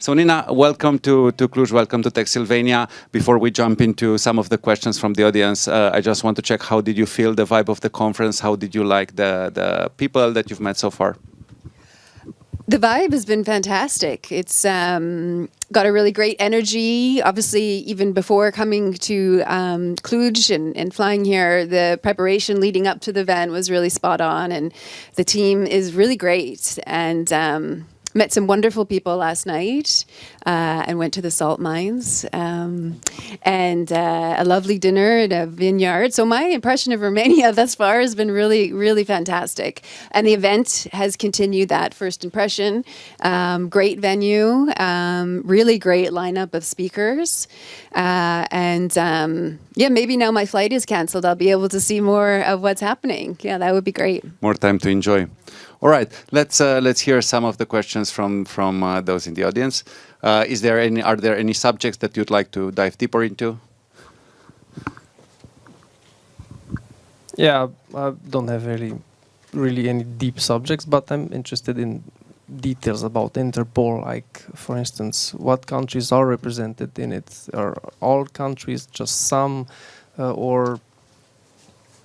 So Nina, welcome to Cluj, welcome to Tech Sylvania. Before we jump into some of the questions from the audience, I just want to check, how did you feel the vibe of the conference? How did you like the people that you've met so far? The vibe has been fantastic. It's got a really great energy. Obviously, even before coming to Cluj and flying here, the preparation leading up to the event was really spot on, and the team is really great. And met some wonderful people last night and went to the salt mines and a lovely dinner at a vineyard. So my impression of Romania thus far has been really, really fantastic. And the event has continued that first impression. Great venue, really great lineup of speakers. Yeah, maybe now my flight is canceled, I'll be able to see more of what's happening. Yeah, that would be great. More time to enjoy. All right, let's hear some of the questions from those in the audience. Are there any subjects that you'd like to dive deeper into? Yeah, I don't have really any deep subjects, but I'm interested in details about Interpol. Like, for instance, what countries are represented in it? Are all countries, just some, or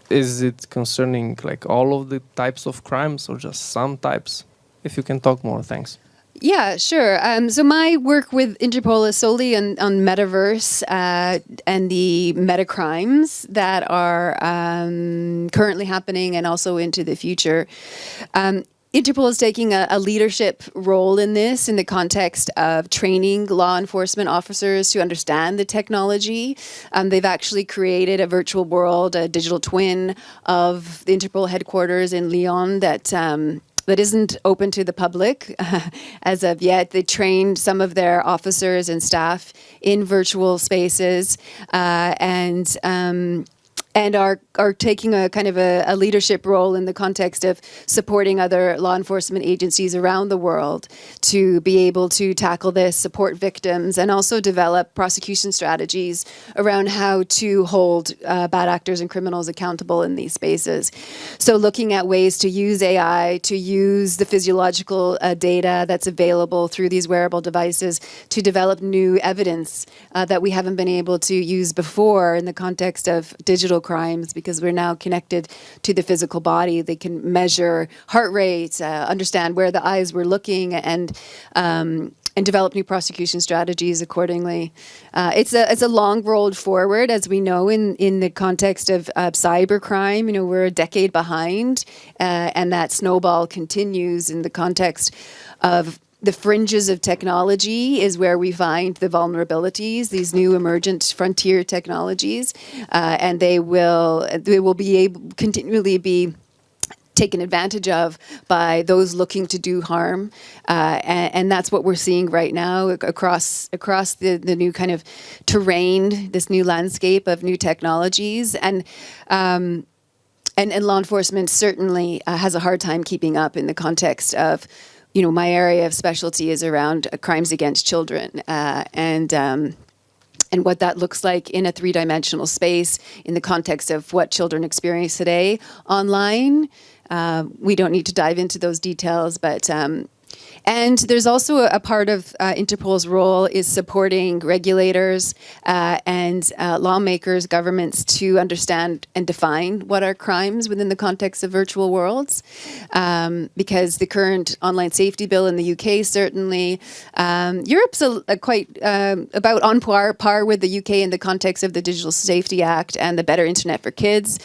is it concerning like all of the types of crimes or just some types? If you can talk more, thanks. Yeah, sure. So my work with Interpol is solely on metaverse and the meta crimes that are currently happening and also into the future. Interpol is taking a leadership role in this in the context of training law enforcement officers to understand the technology. They've actually created a virtual world, a digital twin of the Interpol headquarters in Lyon that isn't open to the public as of yet. They trained some of their officers and staff in virtual spaces and are taking a kind of a leadership role in the context of supporting other law enforcement agencies around the world to be able to tackle this, support victims, and also develop prosecution strategies around how to hold bad actors and criminals accountable in these spaces. So looking at ways to use AI, to use the physiological data that's available through these wearable devices to develop new evidence that we haven't been able to use before in the context of digital crimes, because we're now connected to the physical body. They can measure heart rate, understand where the eyes were looking, and develop new prosecution strategies accordingly. It's a long road forward, as we know, in the context of cybercrime. You know, we're a decade behind, and that snowball continues in the context of the fringes of technology is where we find the vulnerabilities, these new emergent frontier technologies, and they will be able continually be taken advantage of by those looking to do harm, and that's what we're seeing right now across the new kind of terrain, this new landscape of new technologies, and law enforcement certainly has a hard time keeping up in the context of. You know, my area of specialty is around crimes against children, and what that looks like in a three-dimensional space in the context of what children experience today online. We don't need to dive into those details, but and there's also a part of Interpol's role is supporting regulators and lawmakers, governments to understand and define what are crimes within the context of virtual worlds. Because the current online safety bill in the UK, certainly, Europe's quite about on par with the UK in the context of the Digital Safety Act and the Better Internet for Kids,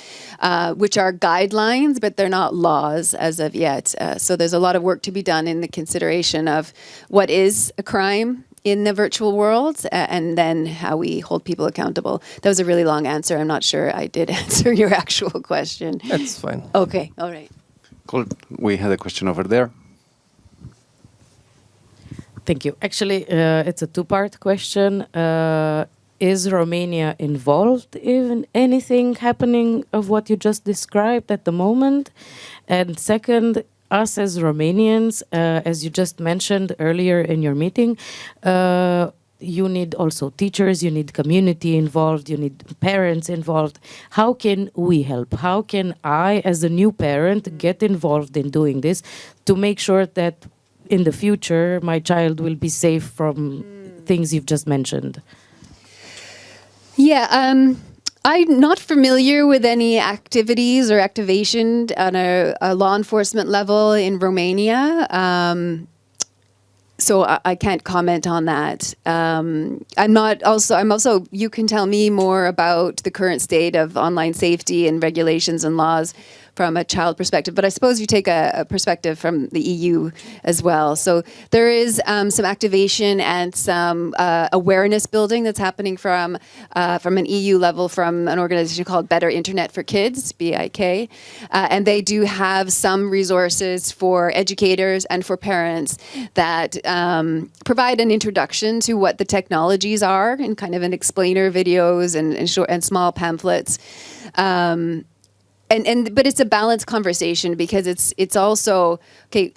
which are guidelines, but they're not laws as of yet. So there's a lot of work to be done in the consideration of what is a crime in the virtual world and then how we hold people accountable. That was a really long answer. I'm not sure I did answer your actual question. That's fine. Okay, all right. Cool. We had a question over there. Thank you. Actually, it's a two-part question. Is Romania involved in anything happening of what you just described at the moment? And second, us as Romanians, as you just mentioned earlier in your meeting, you need also teachers, you need community involved, you need parents involved. How can we help? How can I, as a new parent, get involved in doing this to make sure that in the future my child will be safe from things you've just mentioned? Yeah, I'm not familiar with any activities or activation on a law enforcement level in Romania. So I can't comment on that. I'm also, you can tell me more about the current state of online safety and regulations and laws from a child perspective, but I suppose you take a perspective from the EU as well. So there is some activation and some awareness building that's happening from an EU level from an organization called Better Internet for Kids, BIK, and they do have some resources for educators and for parents that provide an introduction to what the technologies are in kind of an explainer videos and short and small pamphlets. But it's a balanced conversation because it's also, okay,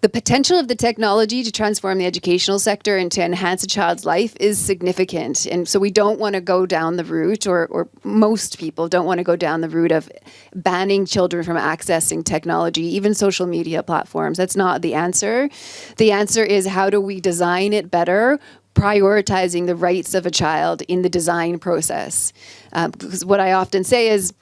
the potential of the technology to transform the educational sector and to enhance a child's life is significant. And so we don't want to go down the route, or most people don't want to go down the route of banning children from accessing technology, even social media platforms. That's not the answer. The answer is, how do we design it better, prioritizing the rights of a child in the design process? Because what I often say is,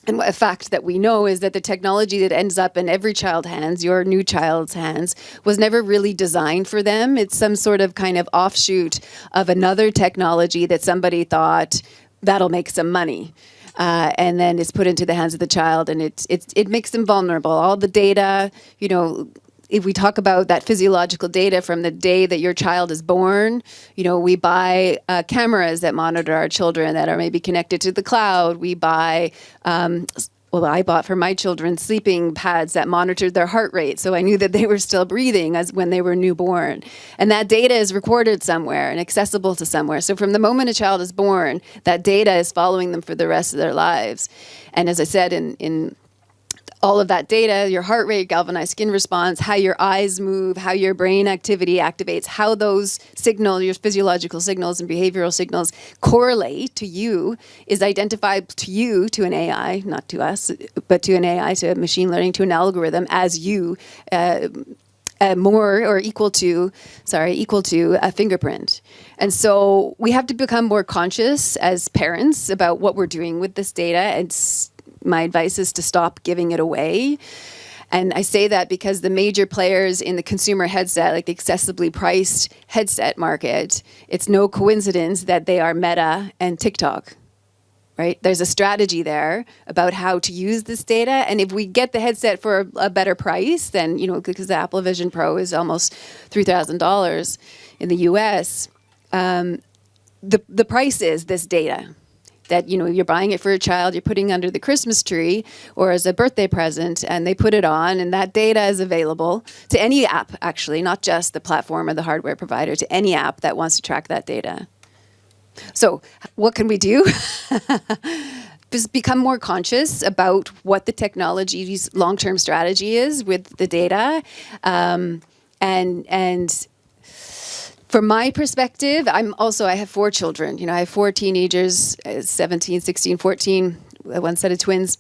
and a fact that we know is that the technology that ends up in every child's hands, your new child's hands, was never really designed for them. It's some sort of kind of offshoot of another technology that somebody thought that'll make some money. And then it's put into the hands of the child, and it makes them vulnerable. All the data, you know, if we talk about that physiological data from the day that your child is born, you know, we buy cameras that monitor our children that are maybe connected to the cloud. We buy, I bought for my children sleeping pads that monitored their heart rate, so I knew that they were still breathing as when they were newborn. And that data is recorded somewhere and accessible to somewhere. So from the moment a child is born, that data is following them for the rest of their lives. And as I said, in all of that data, your heart rate, galvanized skin response, how your eyes move, how your brain activity activates, how those signals, your physiological signals and behavioral signals correlate to you, is identified to you, to an AI, not to us, but to an AI, to machine learning, to an algorithm as you, more or equal to a fingerprint. And so we have to become more conscious as parents about what we're doing with this data, and my advice is to stop giving it away. And I say that because the major players in the consumer headset, like the accessibly priced headset market, it's no coincidence that they are Meta and TikTok, right? There's a strategy there about how to use this data. And if we get the headset for a better price, then, you know, because the Apple Vision Pro is almost $3,000 in the US, the price is this data. That, you know, you're buying it for a child, you're putting under the Christmas tree or as a birthday present, and they put it on, and that data is available to any app, actually, not just the platform or the hardware provider, to any app that wants to track that data. So what can we do? Just become more conscious about what the technology's long-term strategy is with the data, and from my perspective, I have 4 children. You know, I have 4 teenagers, 17, 16, 14, one set of twins.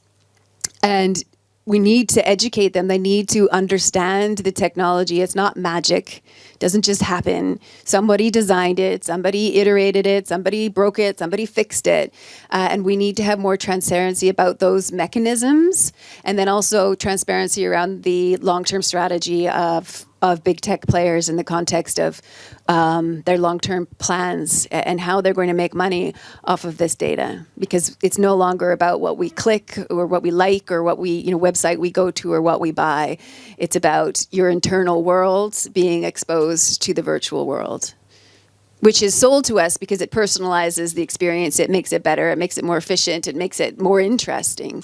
And we need to educate them. They need to understand the technology. It's not magic. It doesn't just happen. Somebody designed it. Somebody iterated it. Somebody broke it. Somebody fixed it. And we need to have more transparency about those mechanisms. And then also transparency around the long-term strategy of big tech players in the context of their long-term plans and how they're going to make money off of this data. Because it's no longer about what we click or what we like or what we, you know, website we go to or what we buy. It's about your internal world being exposed to the virtual world, which is sold to us because it personalizes the experience. It makes it better. It makes it more efficient. It makes it more interesting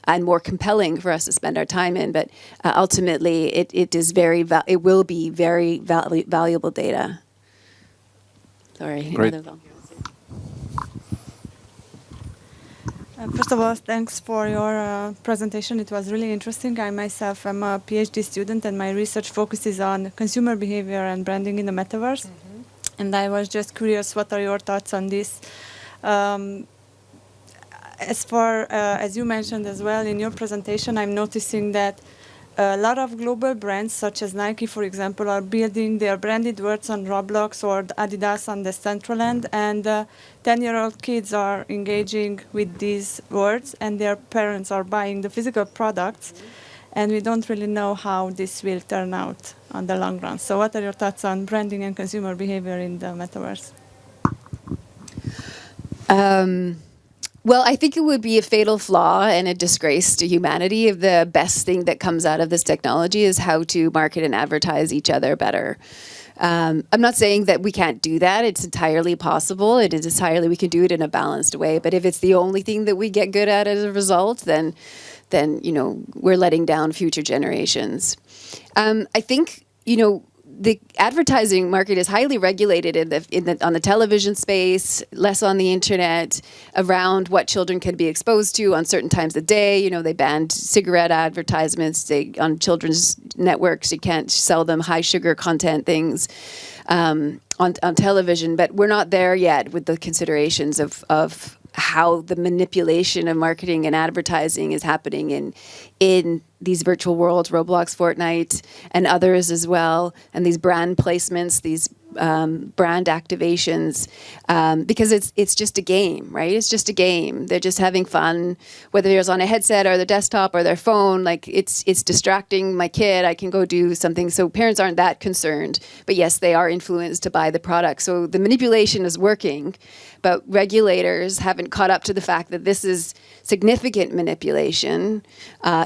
and more compelling for us to spend our time in. But ultimately, it will be very valuable data. Sorry. Great. First of all, thanks for your presentation. It was really interesting. I myself am a PhD student, and my research focuses on consumer behavior and branding in the metaverse. Mm-hmm. And I was just curious, what are your thoughts on this? As far as you mentioned as well in your presentation, I'm noticing that a lot of global brands, such as Nike, for example, are building their branded words on Roblox or Adidas on the Decentraland, and 10-year-old kids are engaging with these words, and their parents are buying the physical products, and we don't really know how this will turn out on the long run. So what are your thoughts on branding and consumer behavior in the metaverse? Well, I think it would be a fatal flaw and a disgrace to humanity if the best thing that comes out of this technology is how to market and advertise each other better. I'm not saying that we can't do that. It's entirely possible. It is entirely, we can do it in a balanced way. But if it's the only thing that we get good at as a result, then we're letting down future generations. I think, the advertising market is highly regulated on the television space, less on the internet, around what children can be exposed to on certain times of day. They banned cigarette advertisements on children's networks. You can't sell them high sugar content things on television. But we're not there yet with the considerations of how the manipulation of marketing and advertising is happening in these virtual worlds, Roblox, Fortnite, and others as well, and these brand placements, these brand activations, because it's just a game, right? It's just a game. They're just having fun, whether it's on a headset or the desktop or their phone. Like it's distracting my kid. I can go do something. So parents aren't that concerned, but yes, they are influenced to buy the product. So the manipulation is working, but regulators haven't caught up to the fact that this is significant manipulation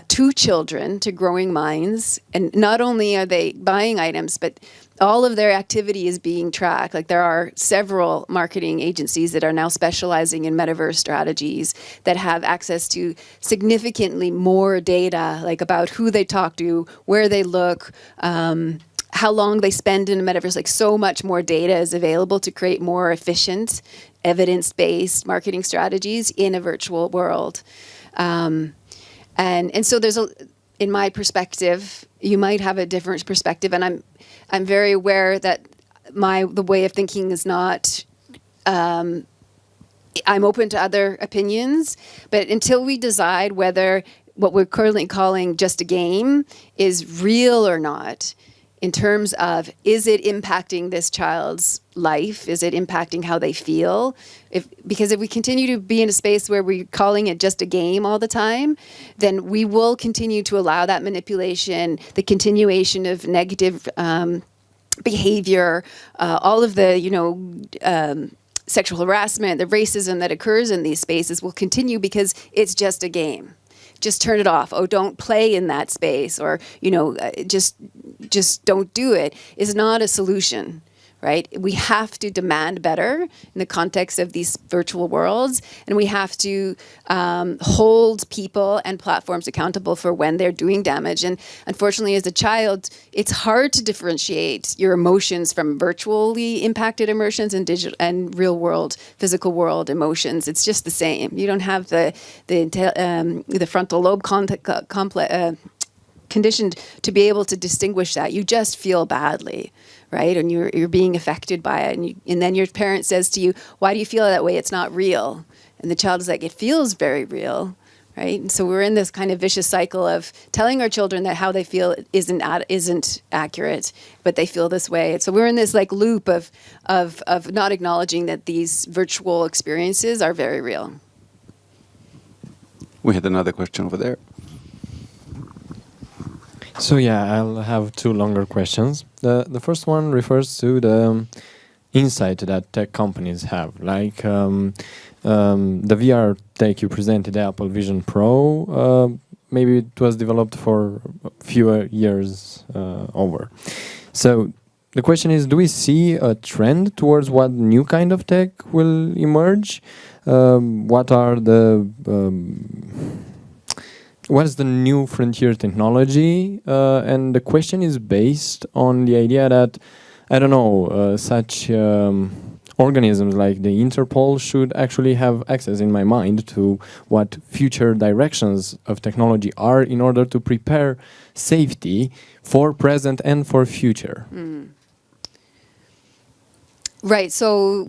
to children, to growing minds. And not only are they buying items, but all of their activity is being tracked. Like there are several marketing agencies that are now specializing in metaverse strategies that have access to significantly more data, like about who they talk to, where they look, how long they spend in a metaverse. Like so much more data is available to create more efficient, evidence-based marketing strategies in a virtual world. And so there's in my perspective, you might have a different perspective, and I'm very aware that the way of thinking is not. I'm open to other opinions, but until we decide whether what we're currently calling just a game is real or not, in terms of is it impacting this child's life? Is it impacting how they feel? Because if we continue to be in a space where we're calling it just a game all the time, then we will continue to allow that manipulation, the continuation of negative behavior, all of the, sexual harassment, the racism that occurs in these spaces will continue because it's just a game. Just turn it off. Oh, don't play in that space, or just don't do it, is not a solution, right? We have to demand better in the context of these virtual worlds, and we have to hold people and platforms accountable for when they're doing damage. And unfortunately, as a child, it's hard to differentiate your emotions from virtually impacted emotions and digital and real world, physical world emotions. It's just the same. You don't have the frontal lobe conditioned to be able to distinguish that. You just feel badly, right? And you're being affected by it. And then your parent says to you, why do you feel that way? It's not real. And the child is like, it feels very real, right? And so we're in this kind of vicious cycle of telling our children that how they feel isn't accurate, but they feel this way. And so we're in this like loop of not acknowledging that these virtual experiences are very real. We had another question over there. So yeah, I'll have two longer questions. The first one refers to the insight that tech companies have. Like the VR tech you presented, the Apple Vision Pro, maybe it was developed for fewer years over. So the question is, do we see a trend towards what new kind of tech will emerge? What is the new frontier technology? And the question is based on the idea that, I don't know, such organisms like the Interpol should actually have access, in my mind, to what future directions of technology are in order to prepare safety for present and for future. Right. So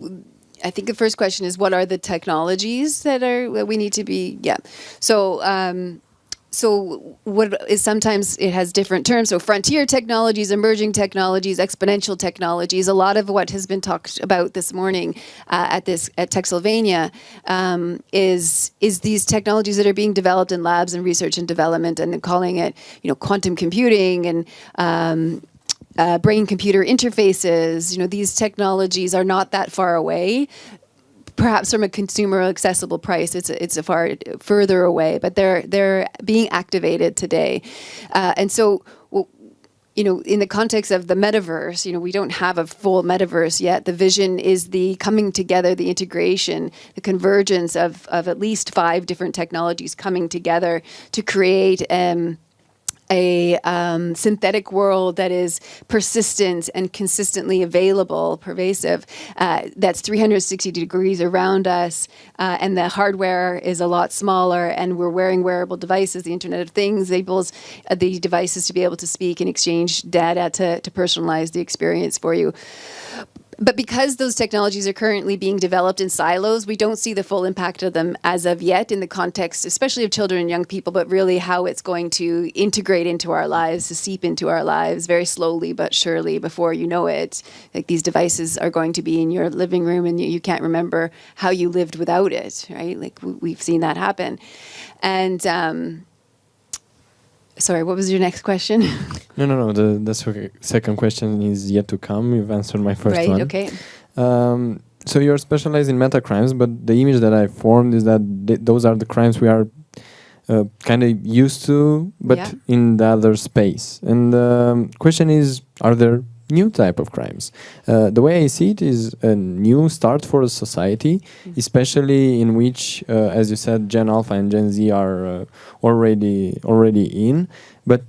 I think the first question is, what are the technologies that we need to be? Yeah. So so what is sometimes it has different terms. So frontier technologies, emerging technologies, exponential technologies. A lot of what has been talked about this morning at Techsylvania is these technologies that are being developed in labs and research and development, and calling it quantum computing and brain-computer interfaces. These technologies are not that far away. Perhaps from a consumer accessible price, it's a far further away, but they're being activated today, and so in the context of the metaverse, we don't have a full metaverse yet. The vision is the coming together, the integration, the convergence of at least 5 different technologies coming together to create a synthetic world that is persistent and consistently available, pervasive, that's 360 degrees around us, and the hardware is a lot smaller, and we're wearing wearable devices. The Internet of Things enables the devices to be able to speak and exchange data to personalize the experience for you. But because those technologies are currently being developed in silos, we don't see the full impact of them as of yet in the context, especially of children and young people, but really how it's going to integrate into our lives, to seep into our lives very slowly but surely before you know it. Like these devices are going to be in your living room and you can't remember how you lived without it, right? Like we've seen that happen. And sorry, what was your next question? No. The second question is yet to come. You've answered my first one. Right, okay. So you're specialized in meta crimes, but the image that I formed is that those are the crimes we are kind of used to, but in the other space. And the question is, are there new type of crimes? The way I see it is a new start for a society, especially in which, as you said, Gen Alpha and Gen Z are already in. But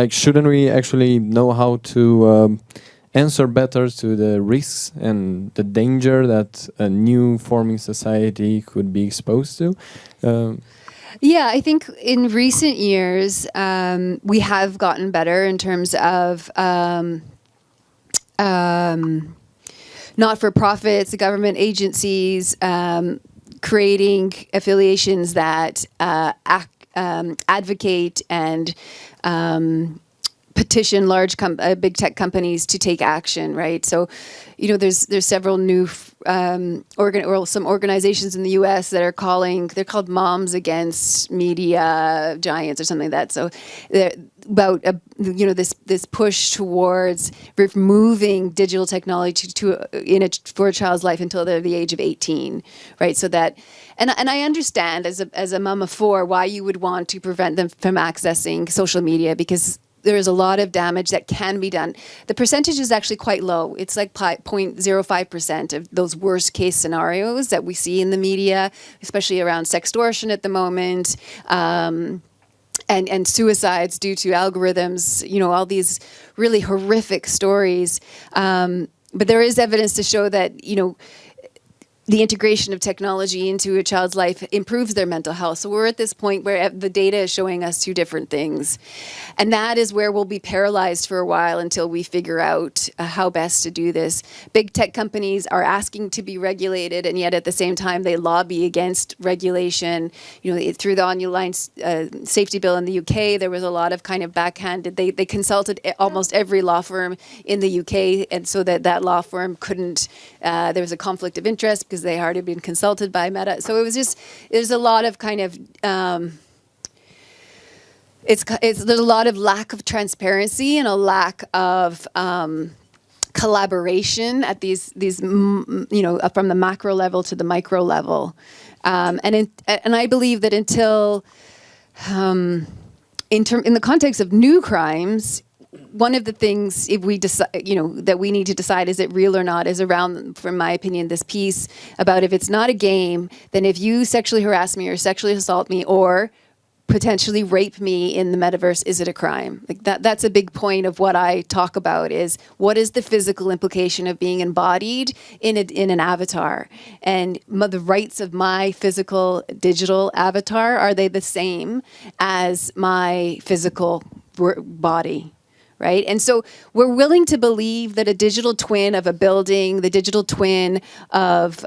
shouldn't we actually know how to answer better to the risks and the danger that a new forming society could be exposed to? Yeah, I think in recent years, we have gotten better in terms of not-for-profits, government agencies, creating affiliations that advocate and petition large big tech companies to take action, right? So, there's several new some organizations in the U.S. that are they're called Moms Against Media Giants or something like that. So they're about this push towards removing digital technology for a child's life until they're the age of 18, right? So that, and I understand as a mom of 4 why you would want to prevent them from accessing social media, because there is a lot of damage that can be done. The percentage is actually quite low. It's like 0.05% of those worst case scenarios that we see in the media, especially around sextortion at the moment, and suicides due to algorithms, all these really horrific stories. But there is evidence to show that, the integration of technology into a child's life improves their mental health. So we're at this point where the data is showing us 2 different things. And that is where we'll be paralyzed for a while until we figure out how best to do this. Big tech companies are asking to be regulated, and yet at the same time they lobby against regulation. Through the online safety bill in the UK, there was a lot of kind of backhanded. They consulted almost every law firm in the UK, and so that law firm couldn't, there was a conflict of interest because they had already been consulted by Meta. So it was just, there's a lot of kind of, there's a lot of lack of transparency and a lack of collaboration at these from the macro level to the micro level. And I believe that until, in the context of new crimes, one of the things, if we decide, that we need to decide, is it real or not, is around, from my opinion, this piece about if it's not a game, then if you sexually harass me or sexually assault me or potentially rape me in the metaverse, is it a crime? Like that's a big point of what I talk about, is what is the physical implication of being embodied in an avatar? And the rights of my physical digital avatar, are they the same as my physical body? Right? And so we're willing to believe that a digital twin of a building, the digital twin of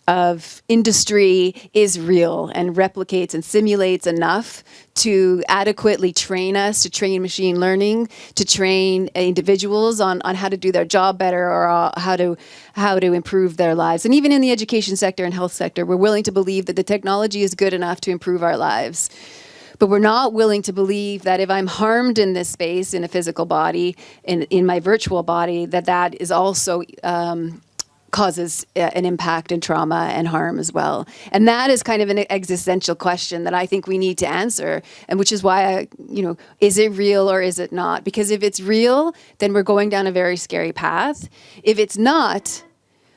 of industry is real and replicates and simulates enough to adequately train us, to train machine learning, to train individuals on how to do their job better or how to improve their lives. And even in the education sector and health sector, we're willing to believe that the technology is good enough to improve our lives. But we're not willing to believe that if I'm harmed in this space, in a physical body, in my virtual body, that is also causes an impact and trauma and harm as well. And that is kind of an existential question that I think we need to answer, and which is why is it real or is it not? Because if it's real, then we're going down a very scary path. If it's not,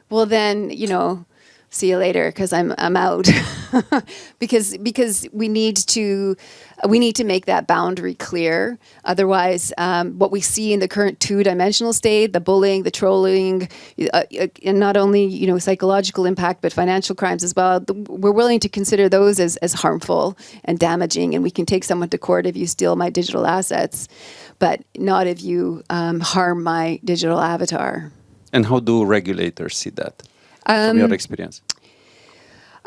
well then, see you later, because I'm out. because we need to make that boundary clear. Otherwise, what we see in the current two-dimensional state, the bullying, the trolling, and not only psychological impact but financial crimes as well, we're willing to consider those as harmful and damaging, and we can take someone to court if you steal my digital assets, but not if you harm my digital avatar. And how do regulators see that? From your experience?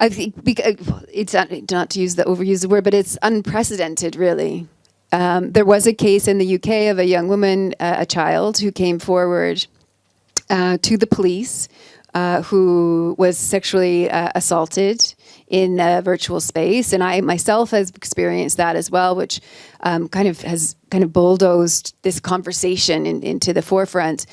I think it's not to overuse the word, but it's unprecedented, really. There was a case in the UK of a young woman, a child, who came forward to the police who was sexually assaulted in a virtual space. And I myself have experienced that as well, which has bulldozed this conversation into the forefront.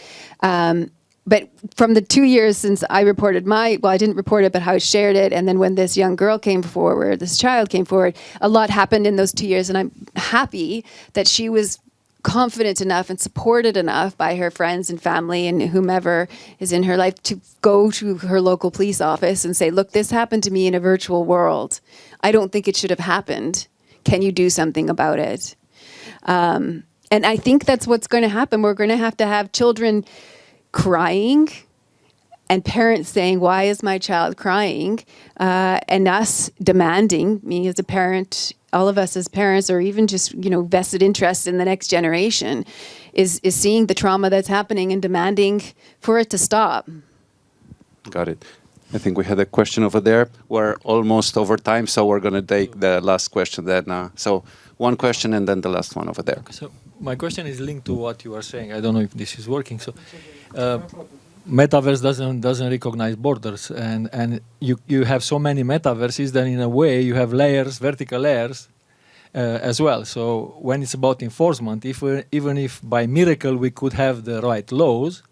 But from the 2 years since I reported I didn't report it, but how I shared it, and then when this young girl came forward, this child came forward, a lot happened in those 2 years, and I'm happy that she was confident enough and supported enough by her friends and family and whomever is in her life to go to her local police office and say, look, this happened to me in a virtual world. I don't think it should have happened. Can you do something about it? And I think that's what's going to happen. We're going to have children crying and parents saying, why is my child crying? And us demanding, me as a parent, all of us as parents, or even just, vested interest in the next generation, is seeing the trauma that's happening and demanding for it to stop. Got it. I think we had a question over there. We're almost over time, so we're going to take the last question then. So one question and then the last one over there. So my question is linked to what you are saying. I don't know if this is working. So metaverse doesn't recognize borders, and you have so many metaverses that in a way you have layers, vertical layers as well. So when it's about enforcement, even if by miracle we could have the right laws,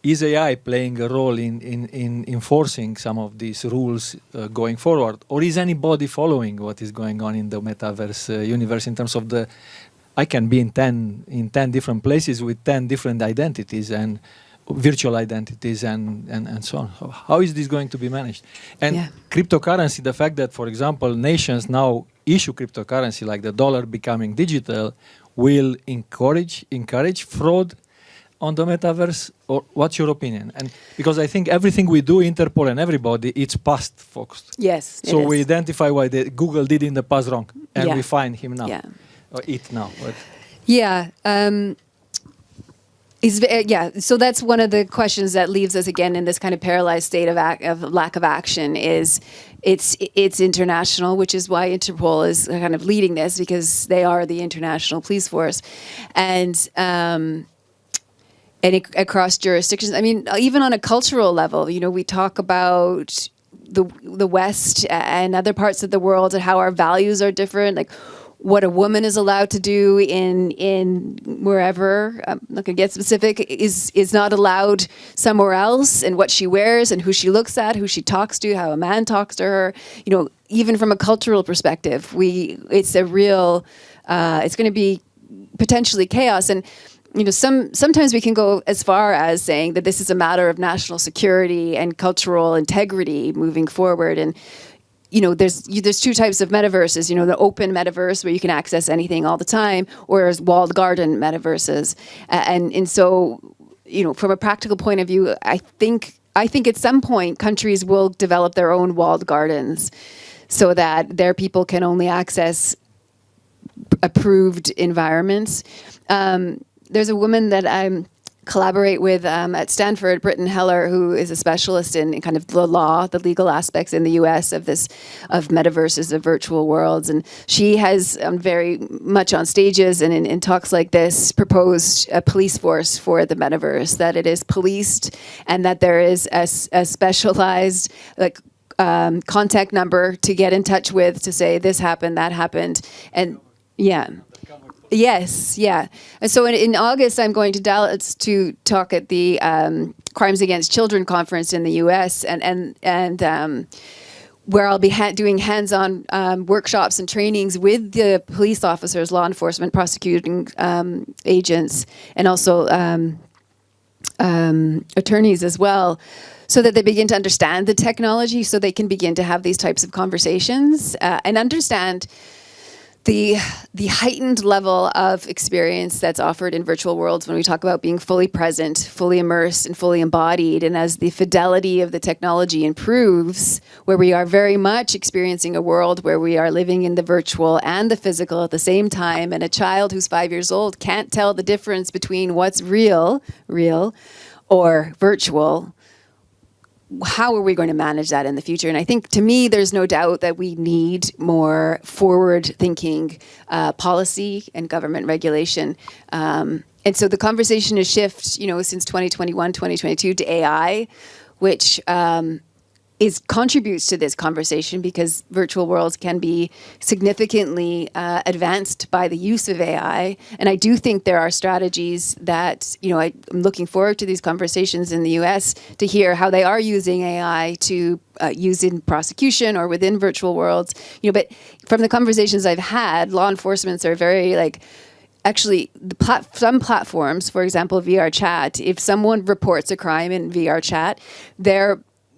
is AI playing a role in enforcing some of these rules going forward, or is anybody following what is going on in the metaverse universe in terms of I can be in 10 different places with 10 different identities and virtual identities and so on. So how is this going to be managed? And cryptocurrency, the fact that, for example, nations now issue cryptocurrency like the dollar becoming digital will encourage fraud on the metaverse, or what's your opinion? And because I think everything we do, Interpol and everybody, it's past focused. Yes. So we identify what Google did in the past wrong, and we find him now. Yeah. Or it now. But yeah. So that's one of the questions that leaves us again in this kind of paralyzed state of lack of action. Is it's international, which is why Interpol is kind of leading this, because they are the international police force, and across jurisdictions. I mean, even on a cultural level, we talk about the West and other parts of the world and how our values are different, like what a woman is allowed to do in wherever, I'm not going to get specific, is not allowed somewhere else, and what she wears and who she looks at, who she talks to, how a man talks to her. Even from a cultural perspective, it's a real, it's going to be potentially chaos. And sometimes we can go as far as saying that this is a matter of national security and cultural integrity moving forward. And there's two types of metaverses. The open metaverse where you can access anything all the time, or there's walled garden metaverses. And so, from a practical point of view, I think at some point countries will develop their own walled gardens, so that their people can only access approved environments. There's a woman that collaborate with at Stanford, Britton Heller, who is a specialist in kind of the law, the legal aspects in the U.S. of metaverses, of virtual worlds, and she has very much on stages and in talks like this proposed a police force for the metaverse, that it is policed and that there is a specialized contact number to get in touch with to say this happened, that happened, and yeah. Yes, yeah. And so in August, I'm going to Dallas to talk at the Crimes Against Children conference in the U.S. and where I'll be doing hands-on workshops and trainings with the police officers, law enforcement, prosecuting agents, and also attorneys as well, so that they begin to understand the technology, so they can begin to have these types of conversations and understand the heightened level of experience that's offered in virtual worlds when we talk about being fully present, fully immersed, and fully embodied. And as the fidelity of the technology improves, where we are very much experiencing a world where we are living in the virtual and the physical at the same time, and a child who's 5 years old can't tell the difference between what's real, or virtual, how are we going to manage that in the future? And I think, to me, there's no doubt that we need more forward-thinking policy and government regulation. And so the conversation has shifted, since 2021, 2022 to AI, which contributes to this conversation because virtual worlds can be significantly advanced by the use of AI. And I do think there are strategies that, I'm looking forward to these conversations in the US to hear how they are using AI to use in prosecution or within virtual worlds. But from the conversations I've had, law enforcements are very actually, some platforms, for example, VR chat, if someone reports a crime in VR chat,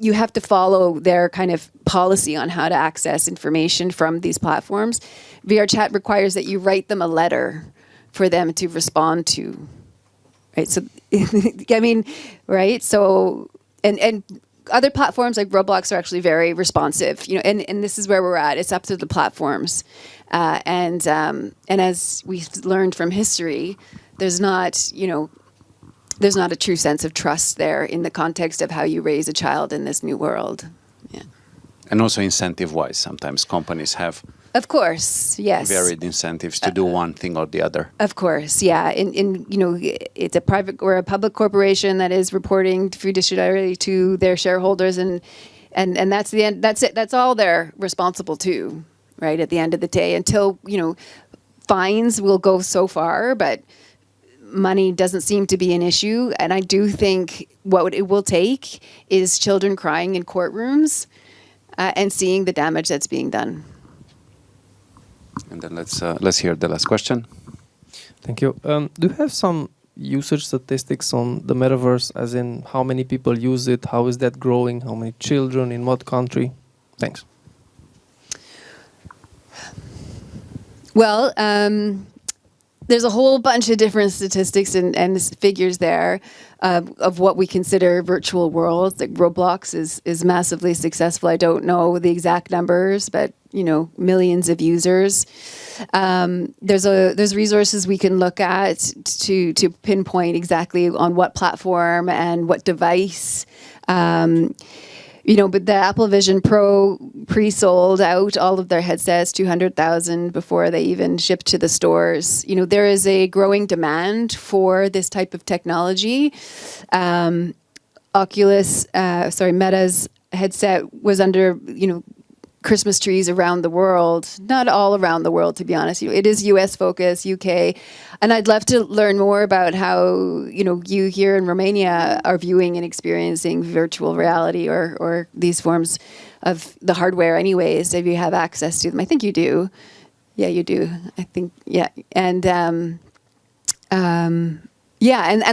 you have to follow their kind of policy on how to access information from these platforms. VR chat requires that you write them a letter for them to respond to, right? So, right? So, and other platforms like Roblox are actually very responsive, and this is where we're at. It's up to the platforms. And as we've learned from history, there's not a true sense of trust there in the context of how you raise a child in this new world. Yeah. And also incentive-wise, sometimes companies have Of course, yes. varied incentives to do one thing or the other. Of course, yeah. It's we're a public corporation that is reporting fiduciarily to their shareholders, and that's the end. That's it. That's all they're responsible to, right? At the end of the day, until fines will go so far, but money doesn't seem to be an issue. And I do think what it will take is children crying in courtrooms and seeing the damage that's being done. And then let's hear the last question. Thank you. Do you have some usage statistics on the metaverse, as in how many people use it, how is that growing, how many children, in what country? Thanks. Well, there's a whole bunch of different statistics and figures there of what we consider virtual worlds. Like Roblox is massively successful. I don't know the exact numbers, but millions of users. There's resources we can look at to pinpoint exactly on what platform and what device. But the Apple Vision Pro pre-sold out all of their headsets, 200,000 before they even shipped to the stores. There is a growing demand for this type of technology. Meta's headset was under, Christmas trees around the world, not all around the world, to be honest. It is US focused, UK. And I'd love to learn more about how, you here in Romania are viewing and experiencing virtual reality or these forms of the hardware anyways, if you have access to them. I think you do. Yeah, you do. I think, yeah. And and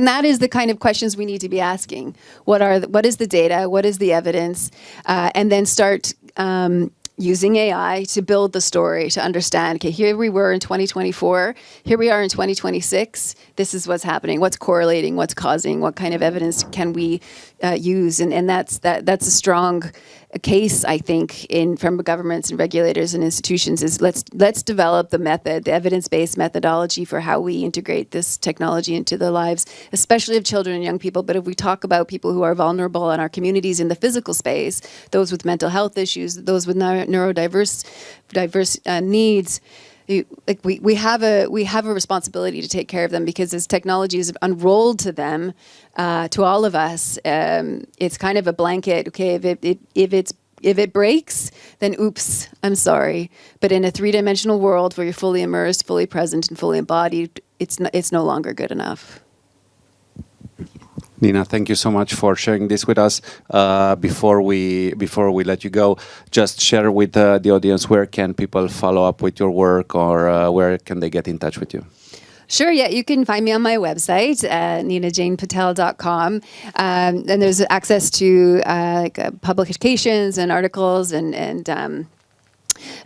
that is the kind of questions we need to be asking. What is the data? What is the evidence? And then start using AI to build the story, to understand, okay, here we were in 2024, here we are in 2026, this is what's happening, what's correlating, what's causing, what kind of evidence can we use, and that's a strong a case, I think, from governments and regulators and institutions is let's develop the method, the evidence-based methodology for how we integrate this technology into the lives, especially of children and young people. But if we talk about people who are vulnerable in our communities in the physical space, those with mental health issues, those with neurodiverse needs, we have a responsibility to take care of them, because as technology is unrolled to them, to all of us, it's kind of a blanket. Okay, if it breaks, then oops, I'm sorry. But in a three-dimensional world where you're fully immersed, fully present, and fully embodied, it's no longer good enough. Nina, thank you so much for sharing this with us. Before we let you go, just share with the audience, where can people follow up with your work, or where can they get in touch with you? Sure, yeah, you can find me on my website, ninajanepatel.com. And there's access to publications and articles and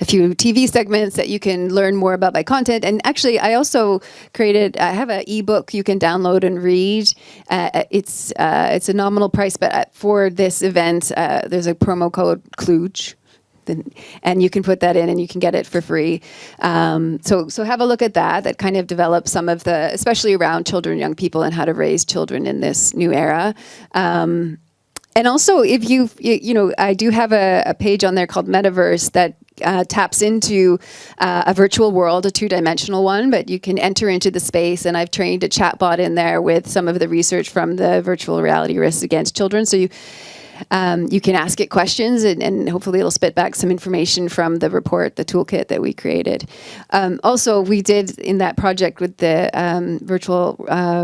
a few TV segments that you can learn more about my content. And actually, I also I have an ebook you can download and read. It's a nominal price, but for this event, there's a promo code KLUJ. And you can put that in and you can get it for free. So have a look at that. That kind of develops some of the, especially around children and young people and how to raise children in this new era. And also, if I do have a page on there called Metaverse that taps into a virtual world, a two-dimensional one, but you can enter into the space, and I've trained a chatbot in there with some of the research from the virtual reality risks against children. So you can ask it questions, and hopefully it'll spit back some information from the report, the toolkit that we created. Also, we did in that project with the virtual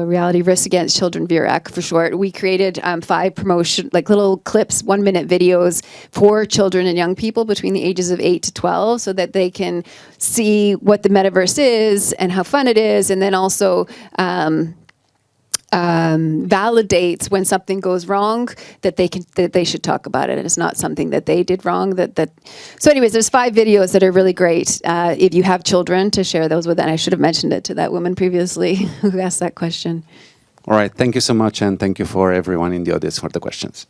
reality risks against children, VRAC for short, we created 5 promotion, little clips, 1-minute videos for children and young people between the ages of 8 to 12, so that they can see what the metaverse is and how fun it is, and then also validates when something goes wrong, that they should talk about it, and it's not something that they did wrong. So anyways, there's 5 videos that are really great if you have children, to share those with. And I should have mentioned it to that woman previously who asked that question. All right, thank you so much, and thank you for everyone in the audience for the questions.